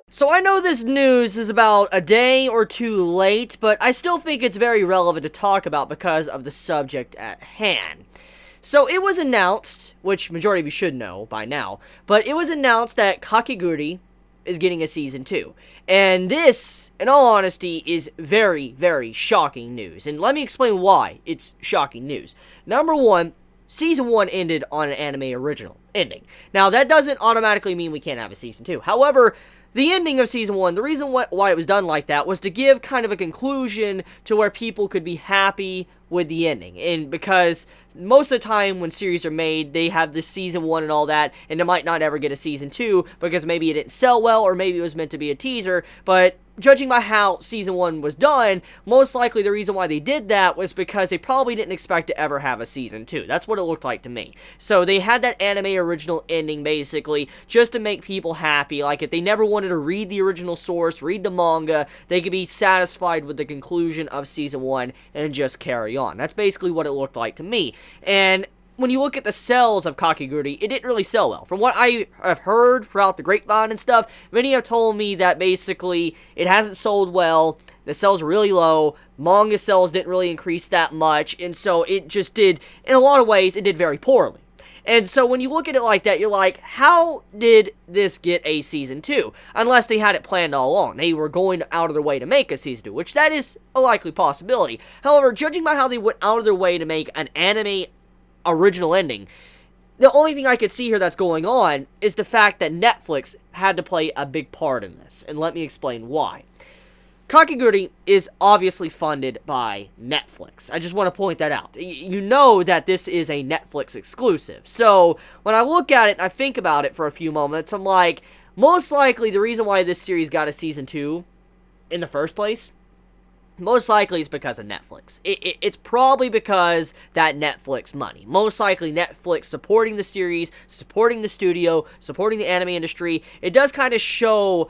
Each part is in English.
So I know this news is about a day or two late, but I still think it's very relevant to talk about because of the subject at hand. So it was announced, which majority of you should know by now, but it was announced that Kakegurui is getting a season 2. And this, in all honesty, is very, very shocking news. And let me explain why it's shocking news. Number one, Season 1 ended on an anime original ending. Now, that doesn't automatically mean we can't have a Season 2. However, the ending of Season 1, the reason why it was done like that was to give kind of a conclusion to where people could be happy with the ending. And because most of the time when series are made, they have this Season 1 and all that, and they might not ever get a Season 2 because maybe it didn't sell well or maybe it was meant to be a teaser. But judging by how Season 1 was done, most likely the reason why they did that was because they probably didn't expect to ever have a Season 2. That's what it looked like to me. So they had that anime original ending, basically, just to make people happy. Like, if they never wanted to read the original source, read the manga, they could be satisfied with the conclusion of Season 1 and just carry on. That's basically what it looked like to me. And when you look at the sales of Kakegurui, it didn't really sell well. From what I have heard throughout the grapevine and stuff, many have told me that basically it hasn't sold well, the sales are really low, manga sales didn't really increase that much, and so it just did, in a lot of ways, it did very poorly. And so when you look at it like that, you're like, how did this get a Season 2? Unless they had it planned all along. They were going out of their way to make a Season 2, which that is a likely possibility. However, judging by how they went out of their way to make an anime original ending, the only thing I could see here that's going on is the fact that Netflix had to play a big part in this, and let me explain why. Kakegurui is obviously funded by Netflix. I just want to point that out. You know that this is a Netflix exclusive. So, when I look at it and I think about it for a few moments, I'm like, most likely the reason why this series got a Season 2 in the first place, most likely it's because of Netflix. It's probably because that Netflix money. Most likely Netflix supporting the series, supporting the studio, supporting the anime industry. It does kind of show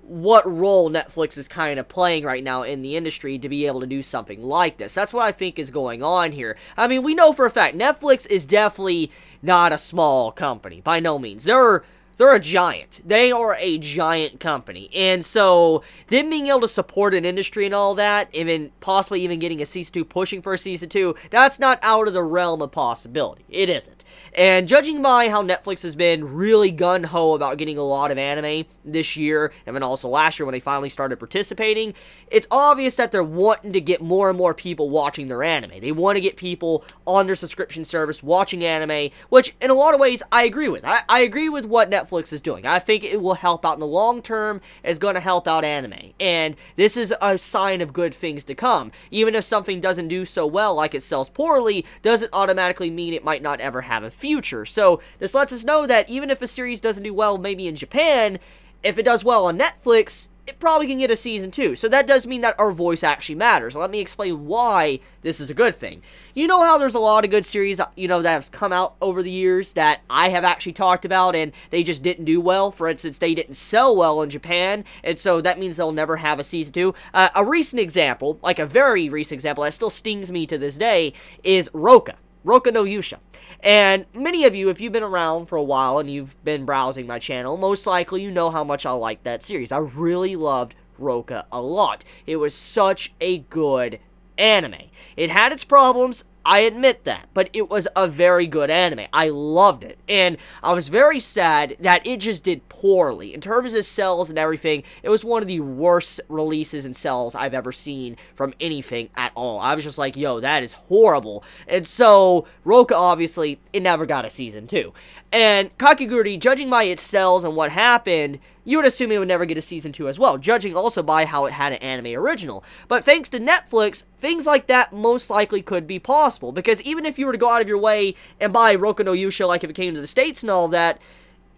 what role Netflix is kind of playing right now in the industry to be able to do something like this. That's what I think is going on here. I mean, we know for a fact, Netflix is definitely not a small company, by no means. They're a giant. They are a giant company. And so, them being able to support an industry and all that, even possibly even getting a Season 2, pushing for a Season 2, that's not out of the realm of possibility. It isn't. And judging by how Netflix has been really gun-ho about getting a lot of anime this year, and then also last year when they finally started participating, it's obvious that they're wanting to get more and more people watching their anime. They want to get people on their subscription service watching anime, which in a lot of ways I agree with. I agree with what Netflix is doing. I think it will help out in the long term. It's going to help out anime. And this is a sign of good things to come. Even if something doesn't do so well, like it sells poorly, doesn't automatically mean it might not ever have a future. So this lets us know that even if a series doesn't do well maybe in Japan, if it does well on Netflix, it probably can get a Season 2. So that does mean that our voice actually matters. Let me explain why this is a good thing. You know how there's a lot of good series, that have come out over the years that I have actually talked about and they just didn't do well? For instance, they didn't sell well in Japan, and so that means they'll never have a Season 2. A recent example, like a very recent example that still stings me to this day, is Roka no Yusha. And many of you, if you've been around for a while and you've been browsing my channel, most likely you know how much I like that series. I really loved Roka a lot. It was such a good anime. It had its problems, I admit that, but it was a very good anime. I loved it, and I was very sad that it just did poorly. In terms of sales and everything, it was one of the worst releases and sales I've ever seen from anything at all. I was just like, yo, that is horrible. And so, Roka, obviously, it never got a Season 2. And Kakegurui, judging by its sales and what happened, you would assume it would never get a Season 2 as well, judging also by how it had an anime original. But thanks to Netflix, things like that most likely could be possible, because even if you were to go out of your way and buy Roka no Yusha, like if it came to the States and all that,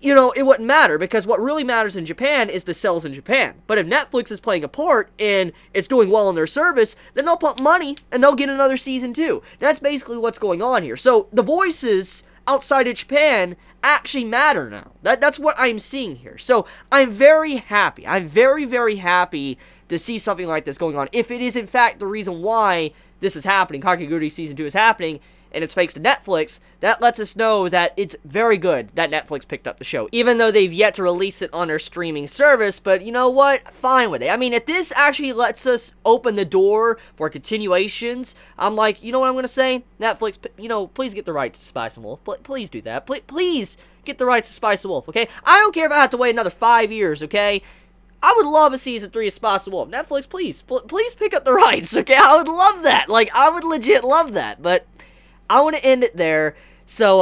it wouldn't matter, because what really matters in Japan is the sales in Japan. But if Netflix is playing a part and it's doing well in their service, then they'll put money and they'll get another Season 2. That's basically what's going on here. So the voices outside of Japan actually matter now. That's what I'm seeing here. So I'm very happy. I'm very, very happy to see something like this going on. If it is in fact the reason why this is happening, Kakegurui Season 2 is happening, and it's thanks to Netflix, that lets us know that it's very good that Netflix picked up the show, even though they've yet to release it on their streaming service. But you know what? Fine with it. I mean, if this actually lets us open the door for continuations, I'm like, you know what I'm going to say? Netflix, please get the rights to Spice and Wolf. Please do that. Please get the rights to Spice and Wolf, okay? I don't care if I have to wait another 5 years, okay? I would love a season 3 of Spice and Wolf. Netflix, please pick up the rights, okay? I would love that. Like, I would legit love that. But I want to end it there. So,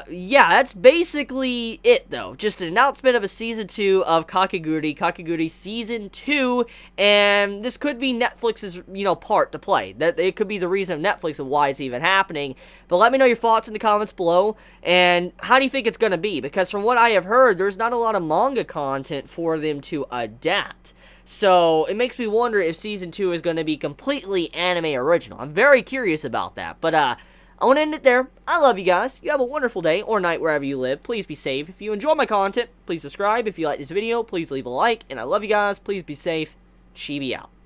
yeah, that's basically it, though. Just an announcement of a Season 2 of Kakegurui Season 2, and this could be Netflix's, part to play. That it could be the reason of Netflix and why it's even happening. But let me know your thoughts in the comments below, and how do you think it's going to be? Because from what I have heard, there's not a lot of manga content for them to adapt. So, it makes me wonder if Season 2 is going to be completely anime original. I'm very curious about that, but, I want to end it there. I love you guys. You have a wonderful day or night wherever you live. Please be safe. If you enjoy my content, please subscribe. If you like this video, please leave a like. And I love you guys. Please be safe. Chibi out.